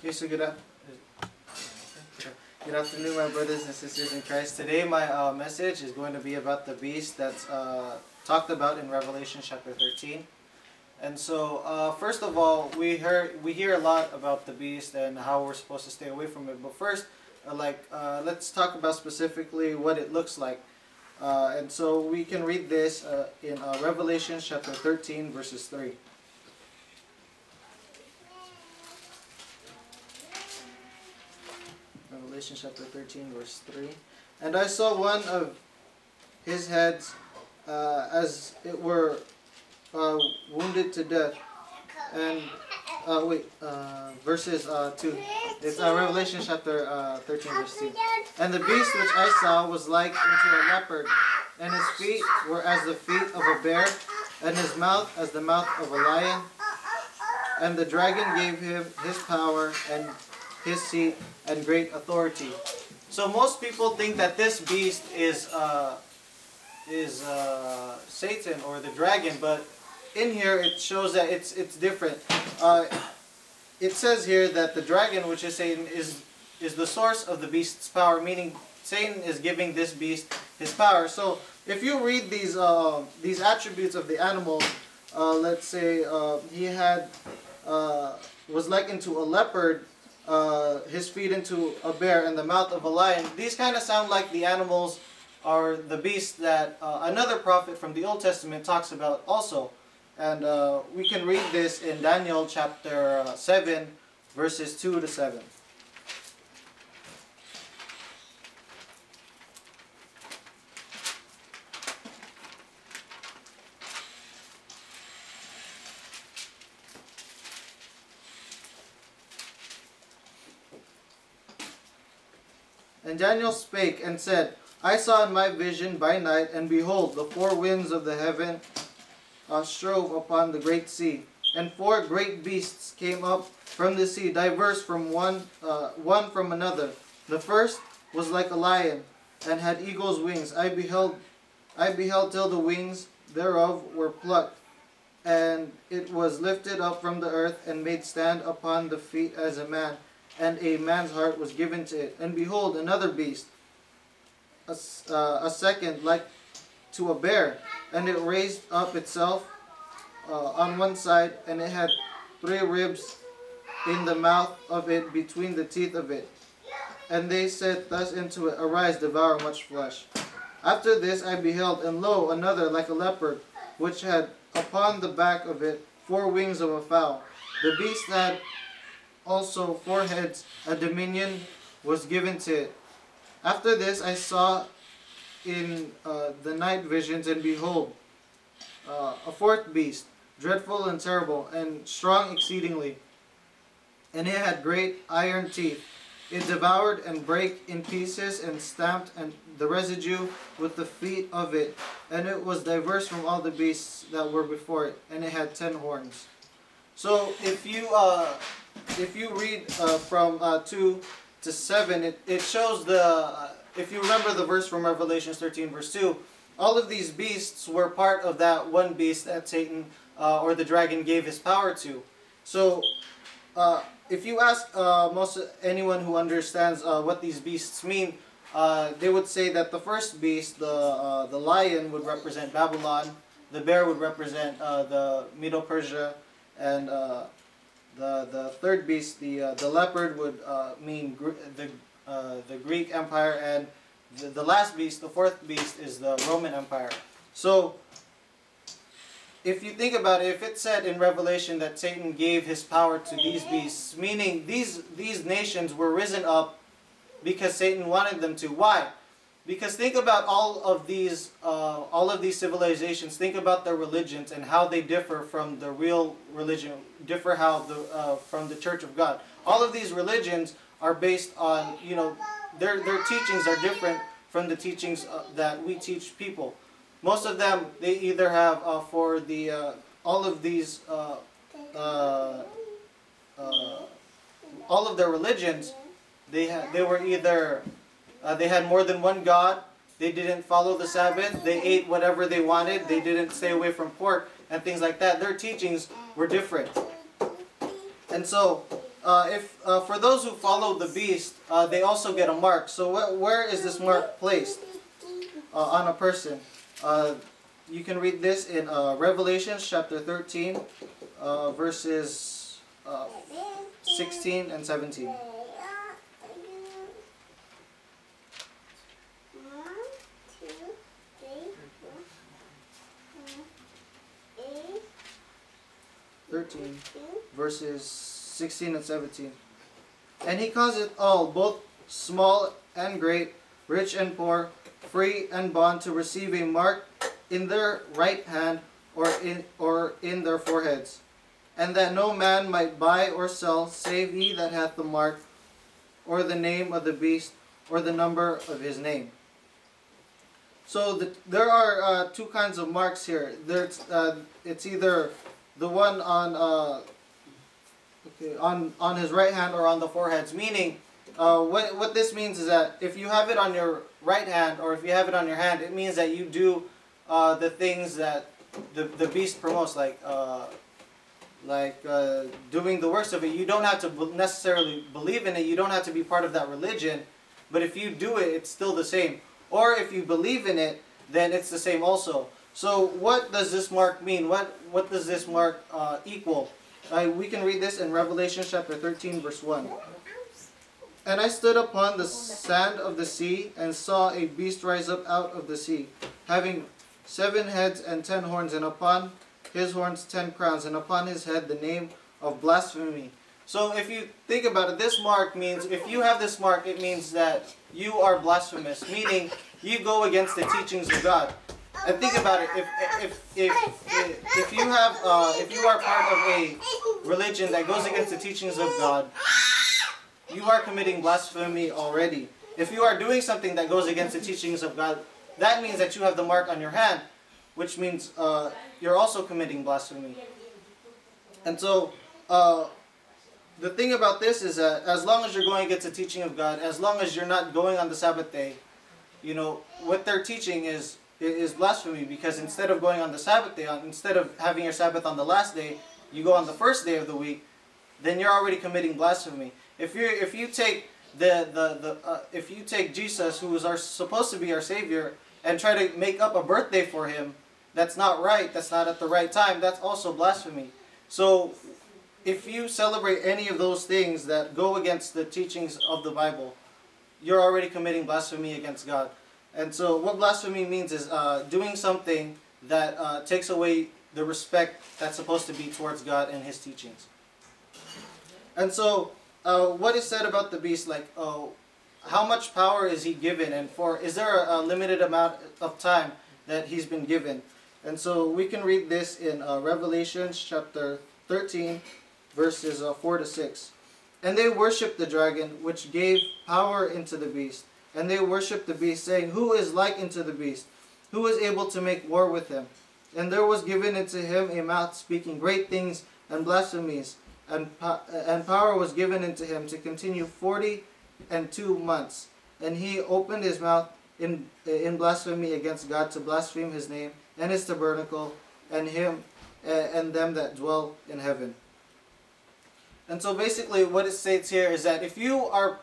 Okay, so good afternoon, my brothers and sisters in Christ. Today, my message is going to be about the beast that's talked about in Revelation chapter 13. And so, first of all, we hear a lot about the beast and how we're supposed to stay away from it. But first, let's talk about specifically what it looks like. And so we can read this in Revelation chapter 13, verses 3. Revelation chapter 13, verse 3. And I saw one of his heads as it were wounded to death. And verses 2. It's Revelation chapter 13, verse 2. And the beast which I saw was like unto a leopard, and his feet were as the feet of a bear, and his mouth as the mouth of a lion. And the dragon gave him his power and his seat and great authority. So most people think that this beast is Satan or the dragon, but in here it shows that it's different. It says here that the dragon, which is Satan, is the source of the beast's power, meaning Satan is giving this beast his power. So if you read these attributes of the animal, let's say he had was likened to a leopard, his feet into a bear, and the mouth of a lion. These kind of sound like the animals or the beasts that another prophet from the Old Testament talks about also. And we can read this in Daniel chapter 7, verses 2 to 7. And Daniel spake and said, I saw in my vision by night, and behold, the four winds of the heaven strove upon the great sea. And four great beasts came up from the sea, diverse from one from another. The first was like a lion, and had eagle's wings. I beheld till the wings thereof were plucked, and it was lifted up from the earth, and made stand upon the feet as a man. And a man's heart was given to it. And behold, another beast, a second, like to a bear, and it raised up itself on one side, and it had 3 ribs in the mouth of it between the teeth of it. And they said thus unto it, Arise, devour much flesh. After this I beheld, and lo, another like a leopard, which had upon the back of it 4 wings of a fowl. The beast had also 4 heads, a dominion was given to it. After this I saw in the night visions, and behold, a 4th beast, dreadful and terrible, and strong exceedingly. And it had great iron teeth. It devoured and brake in pieces, and stamped and the residue with the feet of it. And it was diverse from all the beasts that were before it, and it had 10 horns. So if you read from 2 to 7, it shows if you remember the verse from Revelation 13 verse 2, all of these beasts were part of that one beast that Satan or the dragon gave his power to. So if you ask anyone who understands what these beasts mean, they would say that the first beast, the lion, would represent Babylon, the bear would represent the Medo-Persia, and the third beast, the leopard, would mean the Greek Empire, and the last beast, the 4th beast, is the Roman Empire. So if you think about it, if it said in Revelation that Satan gave his power to these beasts, meaning these nations were risen up because Satan wanted them to. Why? Because think about all of these civilizations. Think about their religions and how they differ from the real religion, from the Church of God. All of these religions are based on, their teachings are different from the teachings that we teach people. Most of them, they either have all of their religions, they had more than one God. They didn't follow the Sabbath. They ate whatever they wanted. They didn't stay away from pork and things like that. Their teachings were different. And so if for those who follow the beast, they also get a mark. So where is this mark placed on a person? You can read this in Revelation chapter 13, verses 16 and 17. Verses 16 and 17. And he caused it all, both small and great, rich and poor, free and bond, to receive a mark in their right hand or in their foreheads, and that no man might buy or sell save he that hath the mark, or the name of the beast, or the number of his name. So there are two kinds of marks here. It's either the one on his right hand or on the foreheads. Meaning, what this means is that if you have it on your right hand or if you have it on your hand, it means that you do the things that the beast promotes, like doing the works of it. You don't have to necessarily believe in it. You don't have to be part of that religion. But if you do it, it's still the same. Or if you believe in it, then it's the same also. So what does this mark mean? What does this mark equal? We can read this in Revelation chapter 13, verse 1. And I stood upon the sand of the sea, and saw a beast rise up out of the sea, having 7 heads and 10 horns, and upon his horns 10 crowns, and upon his head the name of blasphemy. So if you think about it, this mark means, if you have this mark, it means that you are blasphemous, meaning you go against the teachings of God. And think about it, if you are part of a religion that goes against the teachings of God, you are committing blasphemy already. If you are doing something that goes against the teachings of God, that means that you have the mark on your hand, which means you're also committing blasphemy. And so, the thing about this is that as long as you're going against the teaching of God, as long as you're not going on the Sabbath day, what they're teaching is blasphemy, because instead of going on the Sabbath day, instead of having your Sabbath on the last day, you go on the first day of the week, then you're already committing blasphemy. If you take if you take Jesus, who is supposed to be our Savior, and try to make up a birthday for him, that's not right. That's not at the right time. That's also blasphemy. So, if you celebrate any of those things that go against the teachings of the Bible, you're already committing blasphemy against God. And so what blasphemy means is doing something that takes away the respect that's supposed to be towards God and his teachings. And so what is said about the beast, like how much power is he given, and is there a limited amount of time that he's been given? And so we can read this in Revelation chapter 13, verses 4 to 6. And they worshipped the dragon, which gave power into the beast. And they worshipped the beast, saying, Who is like unto the beast? Who is able to make war with him? And there was given unto him a mouth speaking great things and blasphemies. And power was given unto him to continue 42 months. And he opened his mouth in blasphemy against God, to blaspheme his name and his tabernacle and him and them that dwell in heaven. And so basically what it states here is that if you are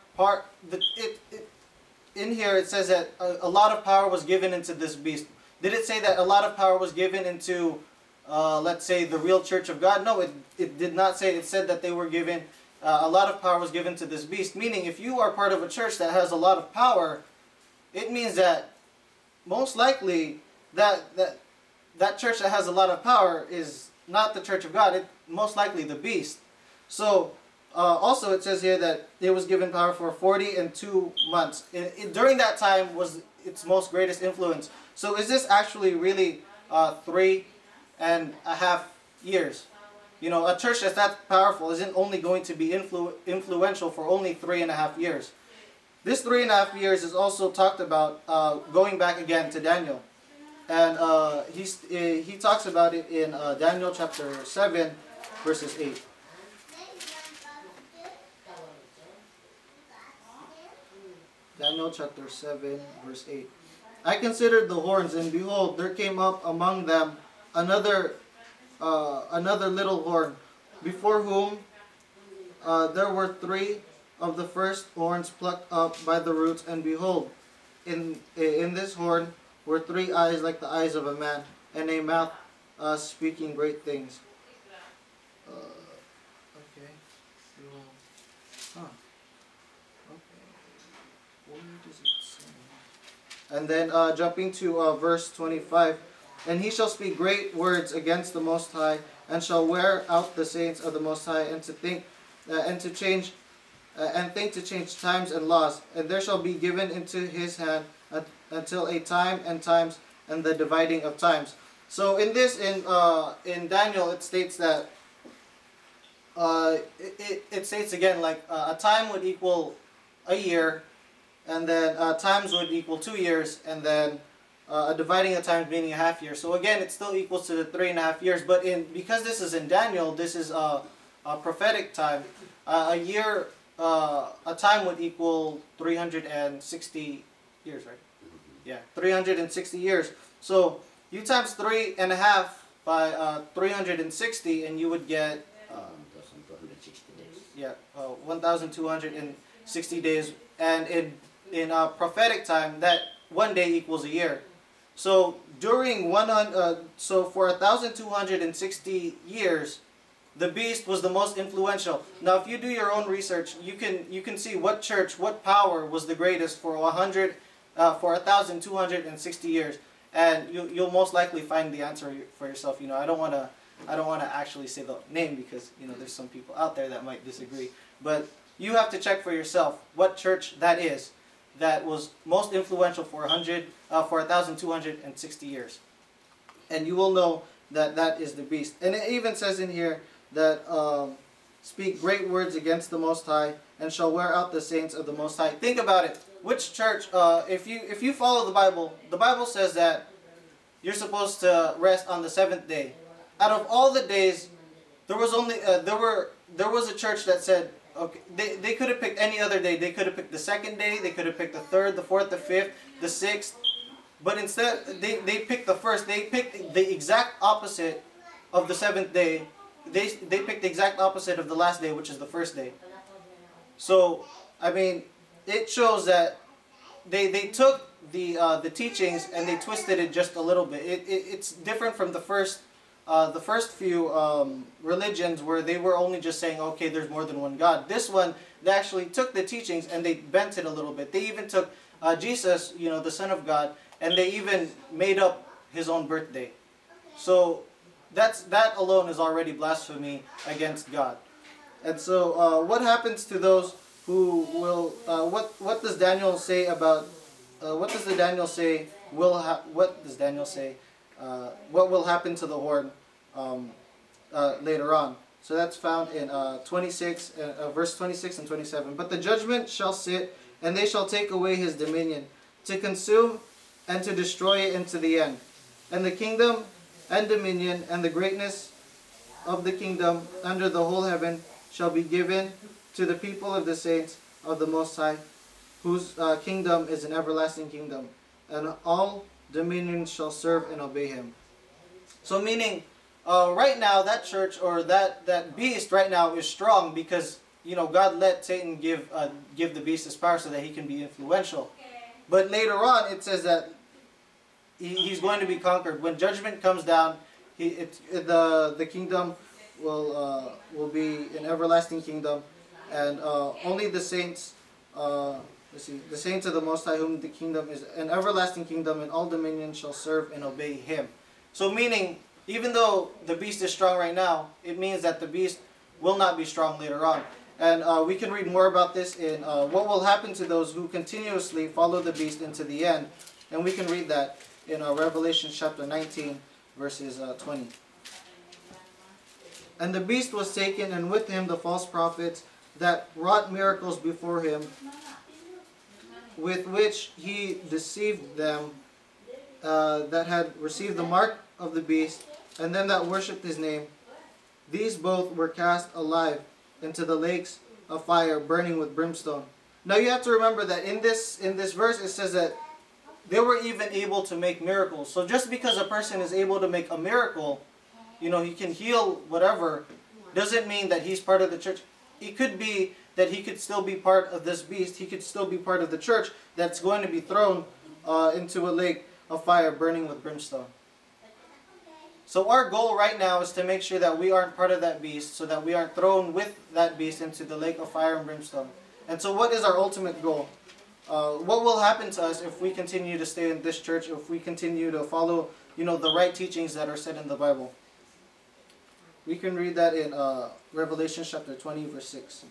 in here it says that a lot of power was given into this beast. Did it say that a lot of power was given into, let's say, the real church of God? No, it did not say. It said that they were given, a lot of power was given to this beast. Meaning, if you are part of a church that has a lot of power, it means that most likely that church that has a lot of power is not the church of God. It's most likely the beast. So, also it says here that it was given power for 42 months. During that time was its most greatest influence. So is this actually really 3.5 years? A church that's that powerful isn't only going to be influential for only 3.5 years. This 3.5 years is also talked about going back again to Daniel. And he talks about it in Daniel chapter 7, verses 8. Daniel chapter 7, verse 8. I considered the horns, and behold, there came up among them another little horn, before whom there were three of the first horns plucked up by the roots, and behold, in this horn were three eyes like the eyes of a man, and a mouth speaking great things. Okay. Huh. Okay. Where does it say? And then jumping to verse 25. And he shall speak great words against the Most High, and shall wear out the saints of the Most High, and to think to change times and laws. And there shall be given into his hand until a time and times and the dividing of times. So in Daniel it states that it states again like a time would equal a year, and then times would equal 2 years, and then a dividing of times meaning a half year. So again, it still equals to the 3.5 years. But because this is in Daniel, this is a prophetic time. A year, a time would equal 360 years, right? Yeah, 360 years. So you times 3.5 by 360, and you would get 1,260 days. And in a prophetic time, that 1 day equals a year. So during for 1,260 years, the beast was the most influential. Now, if you do your own research, you can see what church, what power was the greatest for 1,260 years, and you'll most likely find the answer for yourself. I don't want to actually say the name because there's some people out there that might disagree, but you have to check for yourself what church that is that was most influential for 1,260 years, and you will know that is the beast. And it even says in here that speak great words against the Most High, and shall wear out the saints of the Most High. Think about it. Which church? If you follow the Bible says that you're supposed to rest on the seventh day. Out of all the days, there was only there was a church that said, okay, they could have picked any other day. They could have picked the second day. They could have picked the third, the fourth, the fifth, the sixth. But instead, they picked the first. They picked the exact opposite of the seventh day. They picked the exact opposite of the last day, which is the first day. So, I mean, it shows that they took the teachings and they twisted it just a little bit. It's different from the first few religions where they were only just saying, okay, there's more than one God. This one, they actually took the teachings and they bent it a little bit. They even took Jesus, the Son of God, and they even made up his own birthday. So that alone is already blasphemy against God. And so what happens to those who will? What does Daniel say about? What does Daniel say what will happen to the horn later on? So that's found in verse 26 and 27. But the judgment shall sit, and they shall take away his dominion, to consume and to destroy it into the end. And the kingdom and dominion and the greatness of the kingdom under the whole heaven shall be given to the people of the saints of the Most High, whose kingdom is an everlasting kingdom, and all dominions shall serve and obey him. So meaning, right now that church or that beast right now is strong because God let Satan give the beast his power so that he can be influential. But later on it says that he's going to be conquered. When judgment comes down, the kingdom will be an everlasting kingdom, and only the saints. The saints of the Most High, whom the kingdom is an everlasting kingdom, and all dominions shall serve and obey him. So meaning, even though the beast is strong right now, it means that the beast will not be strong later on. And we can read more about this in what will happen to those who continuously follow the beast into the end. And we can read that in Revelation chapter 19, verses 20. And the beast was taken, and with him the false prophets that wrought miracles before him, with which he deceived them that had received the mark of the beast, and them that worshipped his name. These both were cast alive into the lakes of fire, burning with brimstone. Now you have to remember that in this verse it says that they were even able to make miracles. So just because a person is able to make a miracle, he can heal whatever, doesn't mean that he's part of the church. it could be that he could still be part of this beast. He could still be part of the church that's going to be thrown into a lake of fire burning with brimstone. So our goal right now is to make sure that we aren't part of that beast, so that we aren't thrown with that beast into the lake of fire and brimstone. And so what is our ultimate goal? What will happen to us if we continue to stay in this church, if we continue to follow, the right teachings that are said in the Bible? We can read that in Revelation chapter 20, verse 6.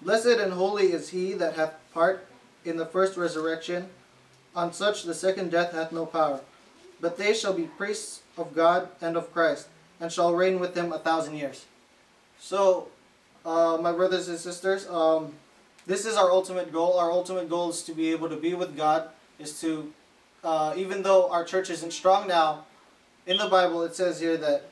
Blessed and holy is he that hath part in the first resurrection. On such the second death hath no power. But they shall be priests of God and of Christ, and shall reign with him 1,000 years. So, my brothers and sisters, this is our ultimate goal. Our ultimate goal is to be able to be with God, is to, even though our church isn't strong now, in the Bible it says here that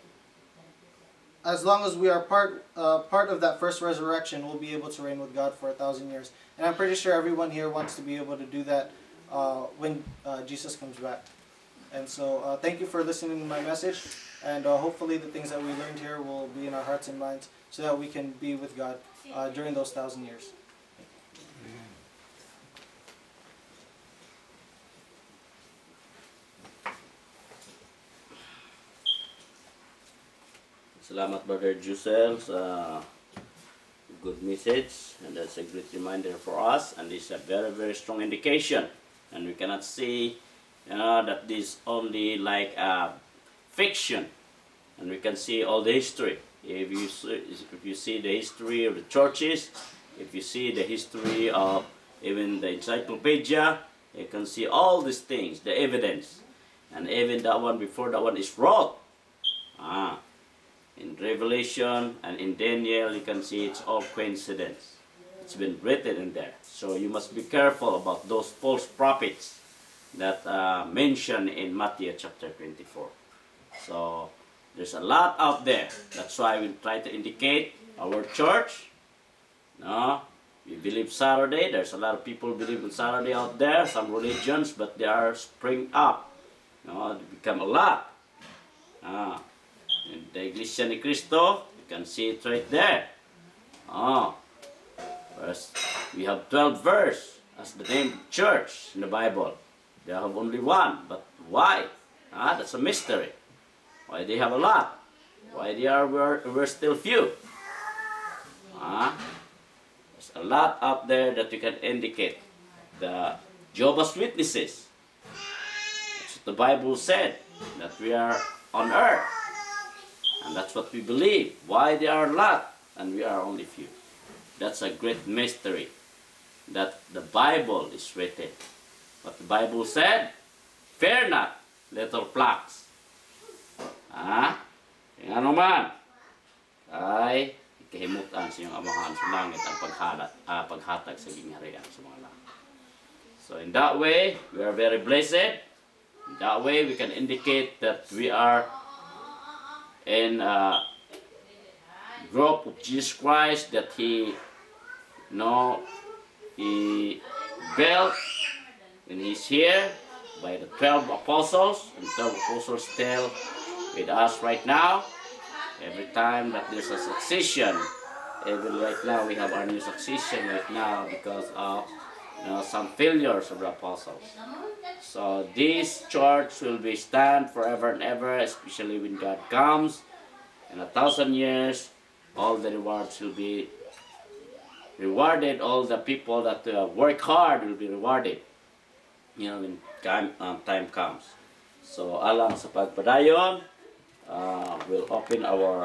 as long as we are part of that first resurrection, we'll be able to reign with God for 1,000 years. And I'm pretty sure everyone here wants to be able to do that when Jesus comes back. And so thank you for listening to my message, and hopefully the things that we learned here will be in our hearts and minds so that we can be with God during those 1,000 years. Salamat Brother Jusel sa good message, and that's a great reminder for us, and it's a very very strong indication, and we cannot see that this only like a fiction, and we can see all the history. If you see the history of the churches, if you see the history of even the encyclopedia, you can see all these things, the evidence, and even that one before that one is wrote. In Revelation and in Daniel, you can see it's all coincidence. It's been written in there. So you must be careful about those false prophets that mentioned in Matthew chapter 24. So there's a lot out there. That's why we try to indicate our church. No, we believe Saturday. There's a lot of people believe in Saturday out there. Some religions, but they are spring up. They become a lot. In the Iglesia ni Cristo, you can see it right there. First, we have 12 verse as the name church in the Bible. They have only one, but why? That's a mystery. Why they have a lot? Why we're still few? There's a lot out there that you can indicate. The Jehovah's Witnesses. That's what the Bible said, that we are on earth. And that's what we believe. Why there are a lot and we are only few. That's a great mystery that the Bible is written. What the Bible said, fear not, little flocks. Yung ano man, ay ikahimutan sa iyong amahan sa langit ang paghatag sa gingharian sa mga langit. So in that way, we are very blessed. In that way, we can indicate that we are in a group of Jesus Christ that he built when he's here by the 12 apostles, and 12 apostles still with us right now. Every time that there's a succession, even right now we have our new succession right now because of some failures of the apostles. So this church will be stand forever and ever, especially when God comes. In 1,000 years, all the rewards will be rewarded. All the people that work hard will be rewarded. When time comes. So alang sa pagpadayon, we'll open our